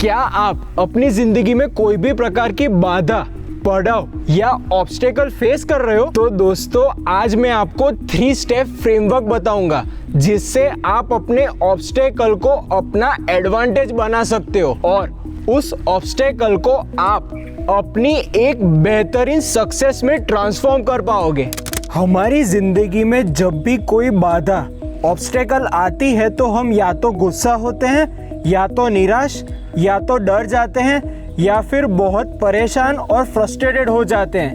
क्या आप अपनी जिंदगी में कोई भी प्रकार की बाधा, पड़ाव या ऑब्स्टेकल फेस कर रहे हो? तो दोस्तों आज मैं आपको 3 स्टेप फ्रेमवर्क बताऊंगा जिससे आप अपने ऑब्स्टेकल को अपना एडवांटेज बना सकते हो और उस ऑब्स्टेकल को आप अपनी एक बेहतरीन सक्सेस में ट्रांसफॉर्म कर पाओगे। हमारी जिंदगी में जब भी कोई बाधा, ऑब्स्टेकल आती है तो हम या तो गुस्सा होते हैं, या तो निराश, या तो डर जाते हैं, या फिर बहुत परेशान और फ्रस्ट्रेटेड हो जाते हैं,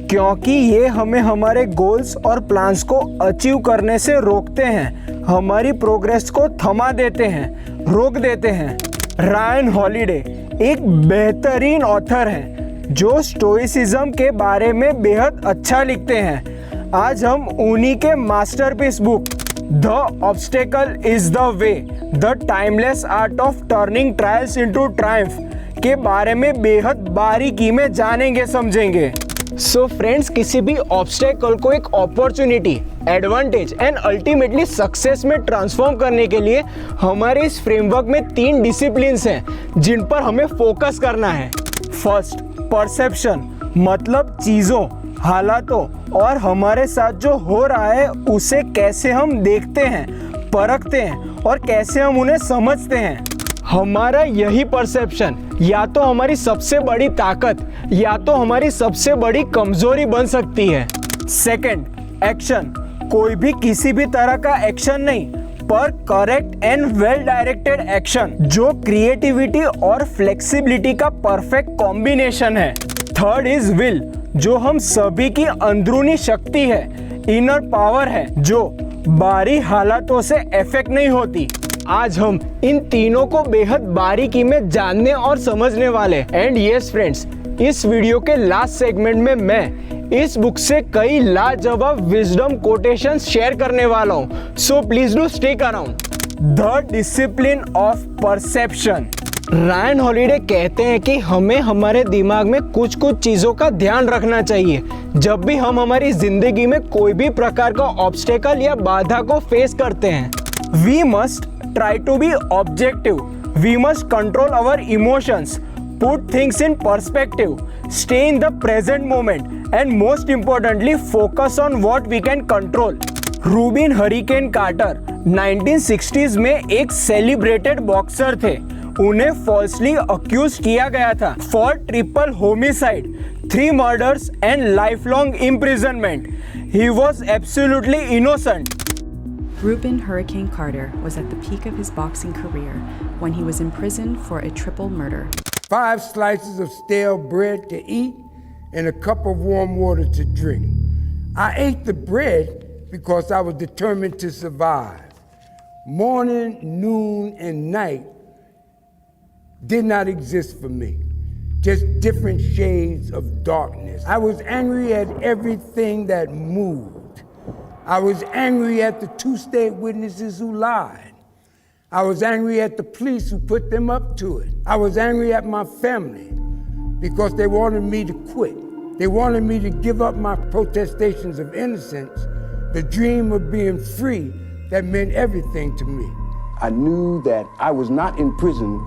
क्योंकि ये हमें हमारे गोल्स और प्लान्स को अचीव करने से रोकते हैं, हमारी प्रोग्रेस को थमा देते हैं, रोक देते हैं। रायन हॉलिडे एक बेहतरीन ऑथर हैं जो स्टोइसिज्म के बारे में बेहद अच्छा लिखते हैं। आज हम उन्हीं के masterpiece book the obstacle is the way, the timeless art of turning trials into Triumph के बारे में बेहद बारीकी में जानेंगे, समझेंगे। सो फ्रेंड्स, किसी भी ऑब्स्टेकल को एक opportunity, advantage and ultimately success में ट्रांसफॉर्म करने के लिए हमारे इस फ्रेमवर्क में 3 डिसिप्लिन्स हैं जिन पर हमें फोकस करना है। फर्स्ट, परसेप्शन, मतलब चीज़ों, हालातों और हमारे साथ जो हो रहा है उसे कैसे हम देखते हैं, परखते हैं और कैसे हम उन्हें समझते हैं। हमारा यही परसेप्शन या तो हमारी सबसे बड़ी ताकत या तो हमारी सबसे बड़ी कमजोरी बन सकती है। सेकंड, एक्शन, कोई भी किसी भी तरह का एक्शन नहीं, पर correct and well directed action जो क्रिएटिविटी और फ्लेक्सिबिलिटी का परफेक्ट कॉम्बिनेशन है। थर्ड इज विल, जो हम सभी की अंदरूनी शक्ति है, इनर पावर है जो बाहरी हालातों से इफेक्ट नहीं होती। आज हम इन तीनों को बेहद बारीकी में जानने और समझने वाले। एंड यस फ्रेंड्स, इस वीडियो के लास्ट सेगमेंट में मैं इस बुक से कई लाजवाब विजडम कोटेशंस शेयर करने वाला हूँ। So please do stick around. The discipline of perception. Ryan holiday कहते हैं कि हमें हमारे दिमाग में कुछ चीज़ों का ध्यान रखना चाहिए जब भी हम हमारी जिंदगी में कोई भी प्रकार का ऑब्स्टेकल या बाधा को फेस करते हैं। We must try to be objective. We must control our emotions, put things in perspective, stay in the present moment, and most importantly, focus on what we can control. Rubin Hurricane Carter 1960s में एक celebrated boxer थे। उन्हें falsely accused किया गया था for triple homicide, 3 murders and life long imprisonment. He was absolutely innocent. Rubin Hurricane Carter was at the peak of his boxing career when he was imprisoned for a triple murder. 5 slices of stale bread to eat and a cup of warm water to drink. I ate the bread because I was determined to survive. Morning, noon, and night did not exist for me. Just different shades of darkness. I was angry at everything that moved. I was angry at the 2 state witnesses who lied. I was angry at the police who put them up to it. I was angry at my family because they wanted me to quit. They wanted me to give up my protestations of innocence, the dream of being free that meant everything to me. I knew that I was not in prison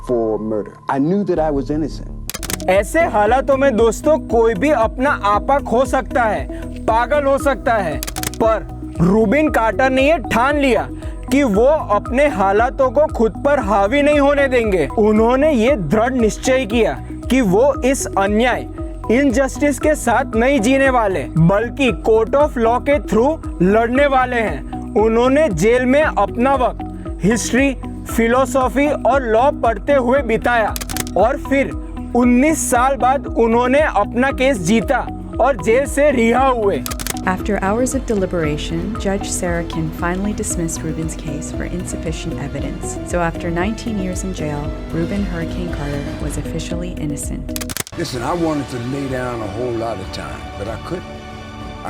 for murder. I knew that I was innocent. ऐसे हालातों में दोस्तों कोई भी अपना आपा खो सकता है, पागल हो सकता है, पर रूबिन कार्टर ने ये ठान लिया कि वो अपने हालातों को खुद पर हावी नहीं होने देंगे। उन्होंने ये दृढ़ निश्चय किया कि वो इस अन्याय, इनजस्टिस के साथ नहीं जीने वाले, बल्कि कोर्ट ऑफ लॉ के थ्रू लड़ने वाले हैं। उन्होंने जेल में अपना वक्त हिस्ट्री, फिलोसॉफी और लॉ पढ़ते हुए बिताया और फिर 19 साल बाद उन्होंने अपना केस जीता और जेल से रिहा हुए। After hours of deliberation, Judge Sarakin finally dismissed Rubin's case for insufficient evidence. So after 19 years in jail, Rubin Hurricane Carter was officially innocent. Listen, I wanted to lay down a whole lot of time, but I couldn't.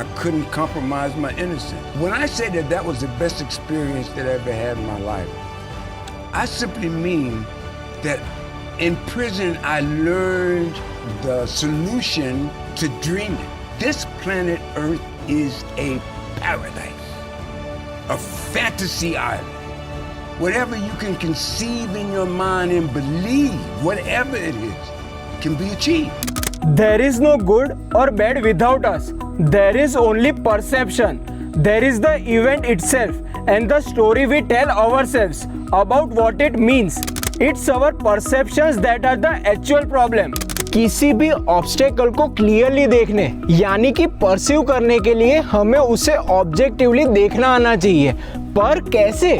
I couldn't compromise my innocence. When I say that that was the best experience that I ever had in my life, I simply mean that in prison I learned the solution to dreaming. This planet Earth is a paradise, a fantasy island. whatever you can conceive in your mind and believe, whatever it is, can be achieved. There is no good or bad without us. There is only perception. There is the event itself and the story we tell ourselves about what it means. It's our perceptions that are the actual problem. किसी भी obstacle को clearly देखने यानी कि perceive करने के लिए हमें उसे ऑब्जेक्टिवली देखना आना चाहिए। पर कैसे?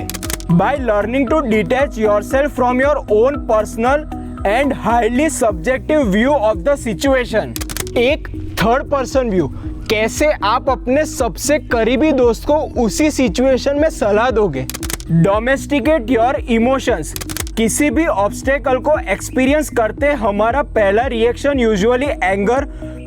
By learning to detach yourself from your own personal and highly subjective view of the situation. एक थर्ड पर्सन व्यू। कैसे आप अपने सबसे करीबी दोस्त को उसी सिचुएशन में सलाह दोगे? Domesticate your emotions. किसी भी ऑब्स्टेकल को एक्सपीरियंस करते हमारा पहला reaction usually anger,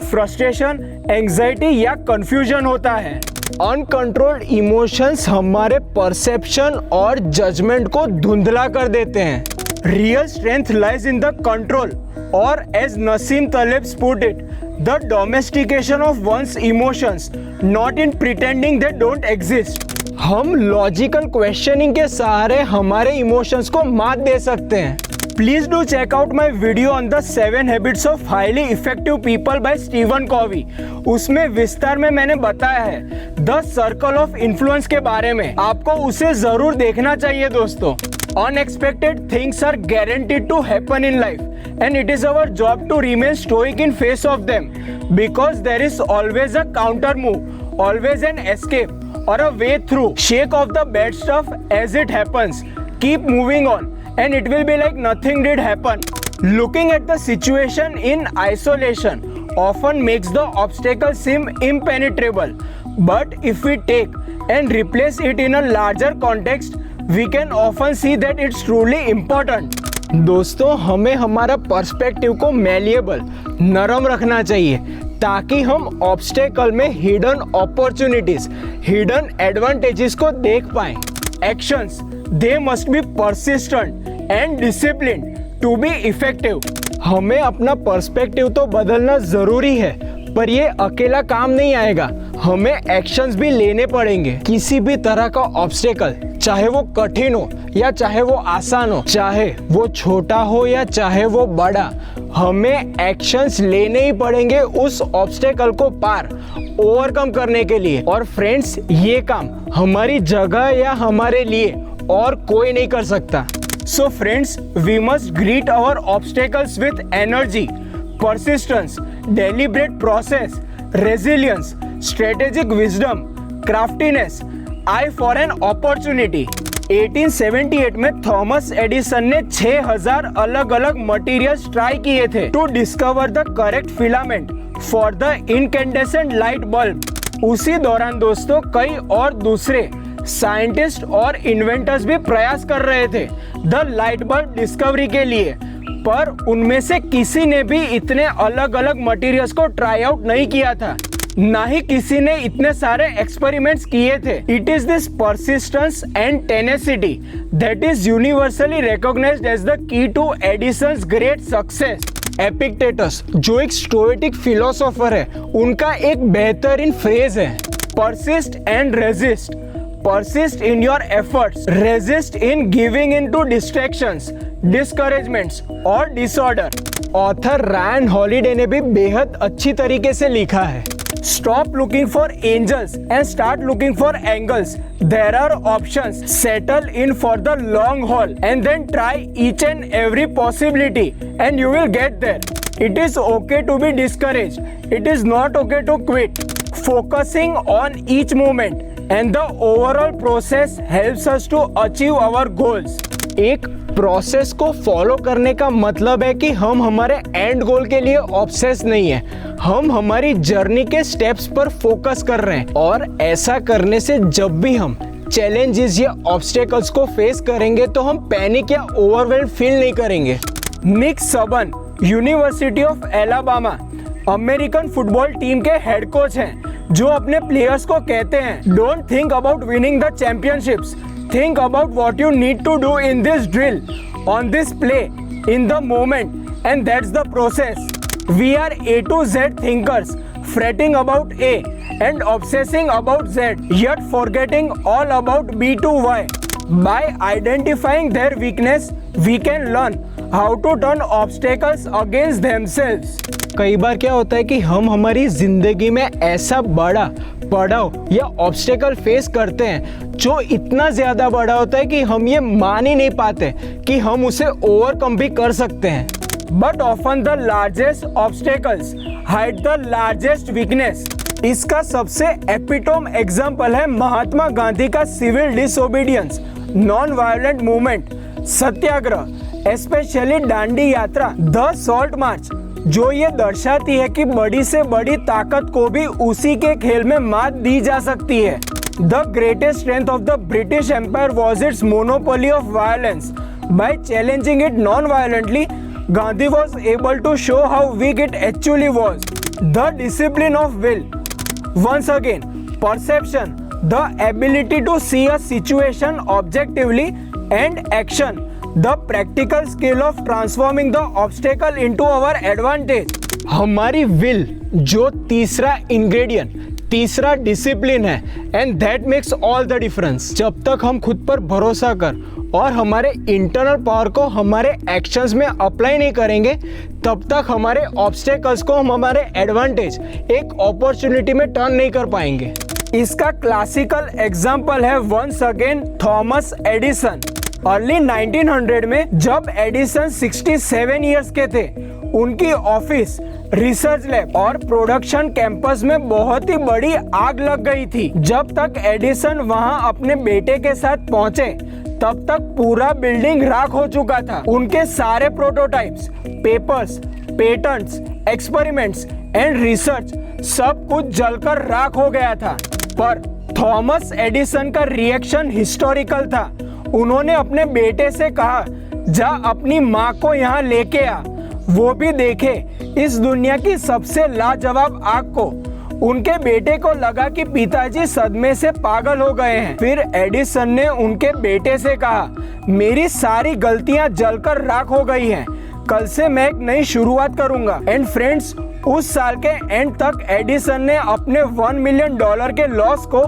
frustration, anxiety या कंफ्यूजन होता है। अनकंट्रोल्ड इमोशंस हमारे परसेप्शन और जजमेंट को धुंधला कर देते हैं। Real strength lies in the control और as Nassim Taleb put it, the domestication of one's emotions, not in pretending they don't exist. हम लॉजिकल क्वेश्चनिंग के सहारे हमारे इमोशंस को मात दे सकते हैं। Please do check out my video on the 7 habits of highly effective people by Steven Covey. उसमें विस्तार में मैंने बताया है द सर्कल ऑफ इन्फ्लुएंस के बारे में। आपको उसे जरूर देखना चाहिए दोस्तों। Unexpected things are guaranteed to happen in life and it is our job to remain stoic in face of them because there is always a counter move, always an escape or a way through. Shake off the bad stuff as it happens, keep moving on and it will be like nothing did happen. Looking at the situation in isolation often makes the obstacle seem impenetrable, but if we take and replace it in a larger context, we can often see that it's truly important. दोस्तों, हमें हमारा perspective को malleable, नरम रखना चाहिए ताकि हम obstacle में हिडन अपॉर्चुनिटीज, हिडन एडवांटेजेस को देख पाएं। Actions, they must be persistent and disciplined to be effective. हमें अपना पर्सपेक्टिव तो बदलना जरूरी है, पर ये अकेला काम नहीं आएगा। हमें एक्शंस भी लेने पड़ेंगे। किसी भी तरह का ऑब्स्टेकल, चाहे वो कठिन हो या चाहे वो आसान हो, चाहे वो छोटा हो या चाहे वो बड़ा, हमें एक्शंस लेने ही पड़ेंगे उस ऑब्स्टेकल को पार ओवरकम करने के लिए। और फ्रेंड्स, ये काम हमारी जगह या हमारे लिए और कोई नहीं कर सकता। So friends, we must greet our obstacles with energy, persistence, deliberate process, resilience, strategic wisdom, craftiness, eye for an opportunity. 1878 में थॉमस एडिसन ने 6000 अलग अलग मटेरियल्स ट्राई किए थे to discover the correct filament for the incandescent light bulb. उसी दौरान दोस्तों कई और दूसरे साइंटिस्ट और इन्वेंटर्स भी प्रयास कर रहे थे द लाइट बल्ब डिस्कवरी के लिए, पर उनमें से किसी ने भी इतने अलग अलग मटेरियल्स को ट्राई आउट नहीं किया था, ना ही किसी ने इतने सारे एक्सपेरिमेंट्स किए थे। It is this persistence and tenacity that is universally recognized as the key to Edison's great success. Epictetus, जो एक स्टोइक फिलोसोफर है, उनका एक बेहतरीन फ्रेज है, persist and resist. Persist in your efforts. Resist in giving in to distractions, discouragements or disorder. Author Ryan holiday ने भी बेहद अच्छी तरीके से लिखा है, Stop looking for angels and start looking for angles. There are options. Settle in for the long haul and then try each and every possibility and you will get there. It is okay to be discouraged. It is not okay to quit. Focusing on each moment and the overall process helps us to achieve our goals. एक process को follow करने का मतलब है कि हम हमारे and गोल के लिए ऑब्सेस नहीं है, हम हमारी जर्नी के स्टेप्स पर फोकस कर रहे हैं। और ऐसा करने से जब भी हम चैलेंजेस या ऑब्स्टेकल्स को फेस करेंगे तो हम पैनिक या ओवरवेल्म फील नहीं करेंगे। निक सबन, university of Alabama, American football team के हेड कोच हैं, जो अपने प्लेयर्स को कहते हैं, don't think about winning the championships, think about what you need to do in this drill, on this play, in the moment, and that's the process. We are A to Z thinkers, fretting about A and obsessing about Z, yet forgetting all about B to Y. By identifying their weakness, we can learn how to turn obstacles against themselves. कई बार क्या होता है कि हम हमारी जिंदगी में ऐसा बड़ा पड़ाव या ऑब्स्टेकल फेस करते हैं जो इतना ज़्यादा बड़ा होता है कि हम ये मान ही नहीं पाते कि हम उसे ओवरकम भी कर सकते हैं. But often the largest obstacles hide the largest weakness. इसका सबसे एपिटोम एग्जाम्पल है महात्मा गांधी का civil disobedience, non violent movement, satyagraha, specially Dandi Yatra, the salt march, जो ये दर्शाती है कि बड़ी से बड़ी ताकत को भी उसी के खेल में मात दी जा सकती है. The greatest strength of the British Empire was its monopoly of violence. By challenging it non violently, Gandhi was able to show how weak it actually was. The discipline of will. Once again, perception, the ability to see a situation objectively, and action, the practical skill of transforming the obstacle into our advantage. हमारी will जो तीसरा ingredient, तीसरा discipline है, and that makes all the difference. जब तक हम खुद पर भरोसा कर और हमारे इंटरनल पावर को हमारे एक्शंस में अप्लाई नहीं करेंगे, तब तक हमारे ऑब्स्टेकल्स को हम हमारे एडवांटेज, एक अपॉर्चुनिटी में टर्न नहीं कर पाएंगे. इसका क्लासिकल एग्जाम्पल है once again Thomas Edison. Early 1900 में जब एडिसन 67 ईयर्स के थे, उनकी ऑफिस, रिसर्च लैब और प्रोडक्शन कैंपस में बहुत ही बड़ी आग लग गई थी. जब तक एडिसन वहां अपने बेटे के साथ पहुंचे, तब तक पूरा बिल्डिंग राख हो चुका था. उनके सारे prototypes, papers, patents, experiments and research सब कुछ जलकर राख हो गया था. पर थॉमस एडिसन का रिएक्शन हिस्टोरिकल था. उन्होंने अपने बेटे से कहा, जा अपनी माँ को यहाँ लेके आ, वो भी देखे इस दुनिया की सबसे लाजवाब आग को. उनके बेटे को लगा कि पिताजी सदमे से पागल हो गए हैं. फिर एडिसन ने उनके बेटे से कहा, मेरी सारी गलतियां जलकर राख हो गई हैं, कल से मैं एक नई शुरुआत करूंगा. एंड फ्रेंड्स, उस साल के एंड तक एडिसन ने अपने $1 मिलियन के लॉस को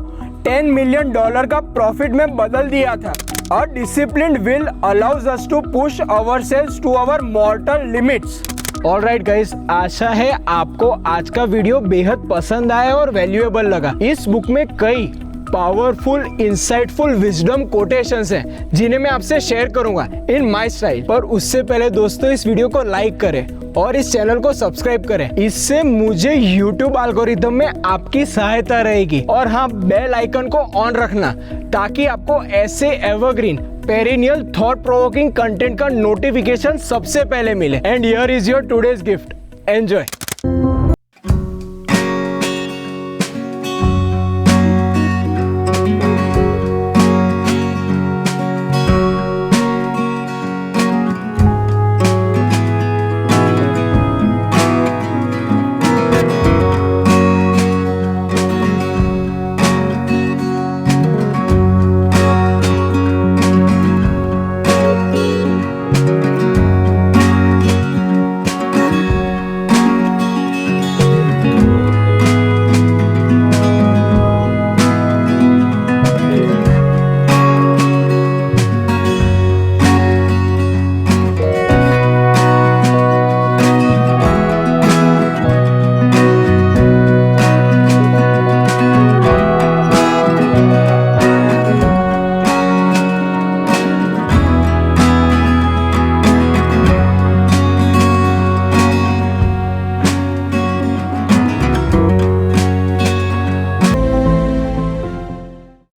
$10 मिलियन का प्रॉफिट में बदल दिया था. A disciplined will allows us to push ourselves to our mortal limits. All right guys, आशा है आपको आज का वीडियो बेहद पसंद आया और वैल्यूएबल लगा. इस बुक में कई पावरफुल, इंसाइटफुल विजडम कोटेशंस हैं जिन्हें मैं आपसे शेयर करूंगा इन माय स्टाइल. पर उससे पहले दोस्तों, इस वीडियो को लाइक करें और इस चैनल को सब्सक्राइब करें. इससे मुझे YouTube एल्गोरिथम में आपकी सहायता रहेगी. और हाँ, बेल आइकन को ऑन रखना ताकि आपको ऐसे evergreen, perennial, thought provoking content का नोटिफिकेशन सबसे पहले मिले. And here is your today's gift. Enjoy.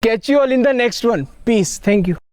Catch you all in the next one. Peace. Thank you.